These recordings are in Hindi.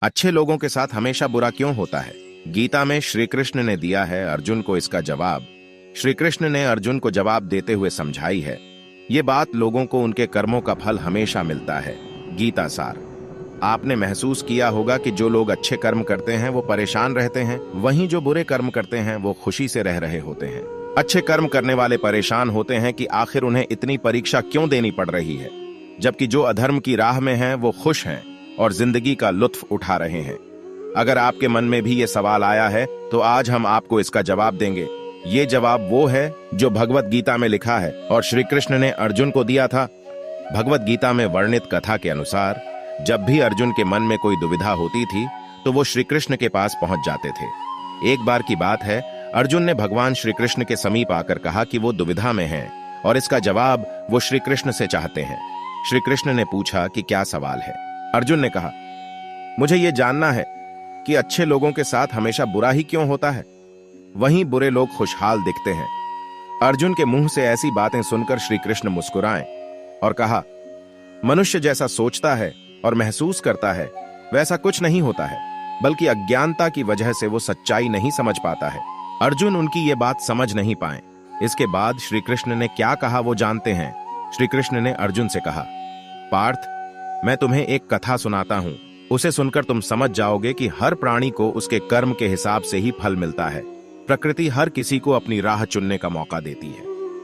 अच्छे लोगों के साथ हमेशा बुरा क्यों होता है? गीता में श्री कृष्ण ने दिया है अर्जुन को इसका जवाब। श्री कृष्ण ने अर्जुन को जवाब देते हुए समझाई है, ये बात लोगों को उनके कर्मों का फल हमेशा मिलता है। गीता सार। आपने महसूस किया होगा कि जो लोग अच्छे कर्म करते हैं वो परेशान रहते हैं, वहीं जो बुरे कर्म करते हैं वो खुशी से रह रहे होते हैं। अच्छे कर्म करने वाले परेशान होते हैं कि आखिर उन्हें इतनी परीक्षा क्यों देनी पड़ रही है, जबकि जो अधर्म की राह में हैं वो खुश हैं और जिंदगी का लुत्फ उठा रहे हैं। अगर आपके मन में भी ये सवाल आया है तो आज हम आपको इसका जवाब देंगे। ये जवाब वो है जो भगवत गीता में लिखा है और श्री कृष्ण ने अर्जुन को दिया था। भगवत गीता में वर्णित कथा के अनुसार जब भी अर्जुन के मन में कोई दुविधा होती थी तो वो श्री कृष्ण के पास पहुंच जाते थे। एक बार की बात है, अर्जुन ने भगवान श्री कृष्ण के समीप आकर कहा कि वो दुविधा में हैं और इसका जवाब वो श्री कृष्ण से चाहते हैं। श्री कृष्ण ने पूछा कि क्या सवाल है? अर्जुन ने कहा, मुझे ये जानना है कि अच्छे लोगों के साथ हमेशा बुरा ही क्यों होता है, वहीं बुरे लोग खुशहाल दिखते हैं। अर्जुन के मुंह से ऐसी बातें सुनकर श्री कृष्ण मुस्कुराए और कहा, मनुष्य जैसा सोचता है और महसूस करता है वैसा कुछ नहीं होता है, बल्कि अज्ञानता की वजह से वो सच्चाई नहीं समझ पाता है। अर्जुन उनकी ये बात समझ नहीं पाए। इसके बाद श्री कृष्ण ने क्या कहा वो जानते हैं। श्री कृष्ण ने अर्जुन से कहा, पार्थ, मैं तुम्हें एक कथा सुनाता हूं, उसे सुनकर तुम समझ जाओगे कि हर प्राणी को उसके कर्म के हिसाब से ही फल मिलता है। प्रकृति हर किसी को अपनी राह चुनने का मौका देती है।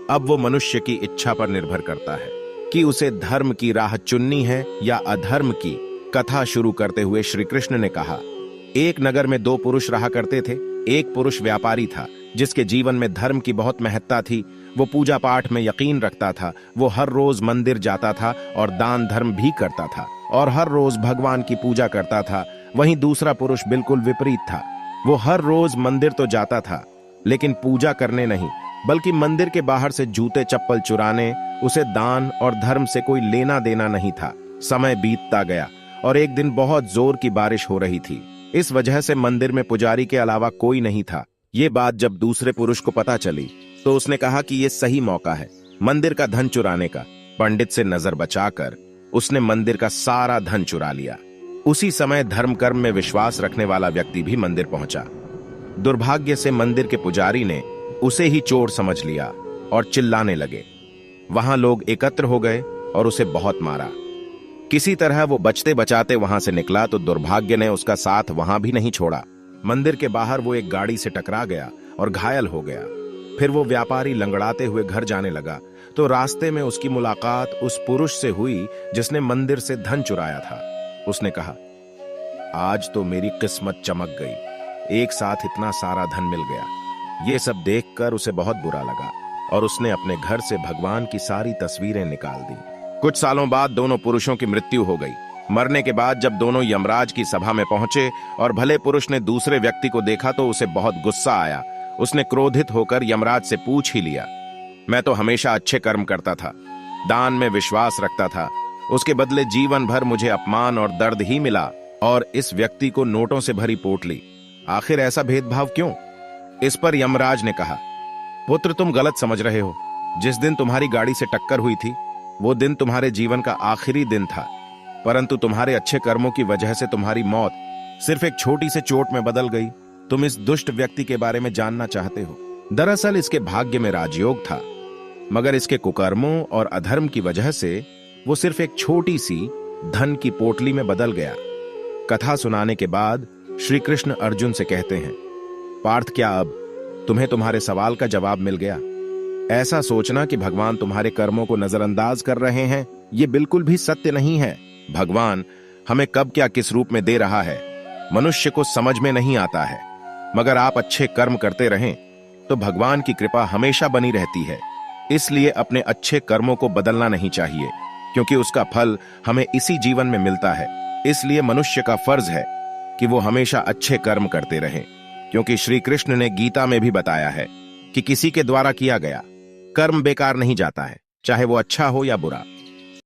अब वो मनुष्य की इच्छा पर निर्भर करता है कि उसे धर्म की राह चुननी है या अधर्म की। कथा शुरू करते हुए श्री कृष्ण ने कहा, एक नगर में दो पुरुष रहा करते थे। एक पुरुष व्यापारी था जिसके जीवन में धर्म की बहुत महत्ता थी। वो पूजा पाठ में यकीन रखता था। वो हर रोज मंदिर जाता था और दान धर्म भी करता था और हर रोज भगवान की पूजा करता था। वहीं दूसरा पुरुष बिल्कुल विपरीत था। वो हर रोज मंदिर तो जाता था लेकिन पूजा करने नहीं, बल्कि मंदिर के बाहर से जूते चप्पल चुराने। उसे दान और धर्म से कोई लेना देना नहीं था। समय बीतता गया और एक दिन बहुत जोर की बारिश हो रही थी। इस वजह से मंदिर में पुजारी के अलावा कोई नहीं था। ये बात जब दूसरे पुरुष को पता चली तो उसने कहा कि ये सही मौका है मंदिर का धन चुराने का। पंडित से नजर बचाकर उसने मंदिर का सारा धन चुरा लिया। उसी समय धर्म कर्म में विश्वास रखने वाला व्यक्ति भी मंदिर पहुंचा। दुर्भाग्य से मंदिर के पुजारी ने उसे ही चोर समझ लिया और चिल्लाने लगे। वहां लोग एकत्र हो गए और उसे बहुत मारा। किसी तरह वो बचते बचाते वहां से निकला तो दुर्भाग्य ने उसका साथ वहां भी नहीं छोड़ा। मंदिर के बाहर वो एक गाड़ी से टकरा गया और घायल हो गया। फिर वो व्यापारी लंगड़ाते हुए घर जाने लगा तो रास्ते में उसकी मुलाकात उस पुरुष से हुई जिसने मंदिर से धन चुराया था। उसने कहा, आज तो मेरी किस्मत चमक गई, एक साथ इतना सारा धन मिल गया। ये सब देखकर उसे बहुत बुरा लगा और उसने अपने घर से भगवान की सारी तस्वीरें निकाल दी। कुछ सालों बाद दोनों पुरुषों की मृत्यु हो गई। मरने के बाद जब दोनों यमराज की सभा में पहुंचे और भले पुरुष ने दूसरे व्यक्ति को देखा तो उसे बहुत गुस्सा आया। उसने क्रोधित होकर यमराज से पूछ ही लिया, मैं तो हमेशा अच्छे कर्म करता था, दान में विश्वास रखता था, उसके बदले जीवन भर मुझे अपमान और दर्द ही मिला और इस व्यक्ति को नोटों से भरी पोटली। आखिर ऐसा भेदभाव क्यों? इस पर यमराज ने कहा, पुत्र, तुम गलत समझ रहे हो। जिस दिन तुम्हारी गाड़ी से टक्कर हुई थी वो दिन तुम्हारे जीवन का आखिरी दिन था, परंतु तुम्हारे अच्छे कर्मों की वजह से तुम्हारी मौत सिर्फ एक छोटी से चोट में बदल गई। तुम इस दुष्ट व्यक्ति के बारे में जानना चाहते हो। दरअसल इसके भाग्य में राजयोग था, मगर इसके कुकर्मों और अधर्म की वजह से वो सिर्फ एक छोटी सी धन की पोटली में बदल गया। कथा सुनाने के बाद श्री कृष्ण अर्जुन से कहते हैं, पार्थ, क्या अब तुम्हें तुम्हारे सवाल का जवाब मिल गया? ऐसा सोचना कि भगवान तुम्हारे कर्मों को नजरअंदाज कर रहे हैं, ये बिल्कुल भी सत्य नहीं है। भगवान हमें कब क्या किस रूप में दे रहा है मनुष्य को समझ में नहीं आता है, मगर आप अच्छे कर्म करते रहें तो भगवान की कृपा हमेशा बनी रहती है। इसलिए अपने अच्छे कर्मों को बदलना नहीं चाहिए, क्योंकि उसका फल हमें इसी जीवन में मिलता है। इसलिए मनुष्य का फर्ज है कि वो हमेशा अच्छे कर्म करते रहें, क्योंकि श्री कृष्ण ने गीता में भी बताया है कि किसी के द्वारा किया गया कर्म बेकार नहीं जाता है, चाहे वो अच्छा हो या बुरा।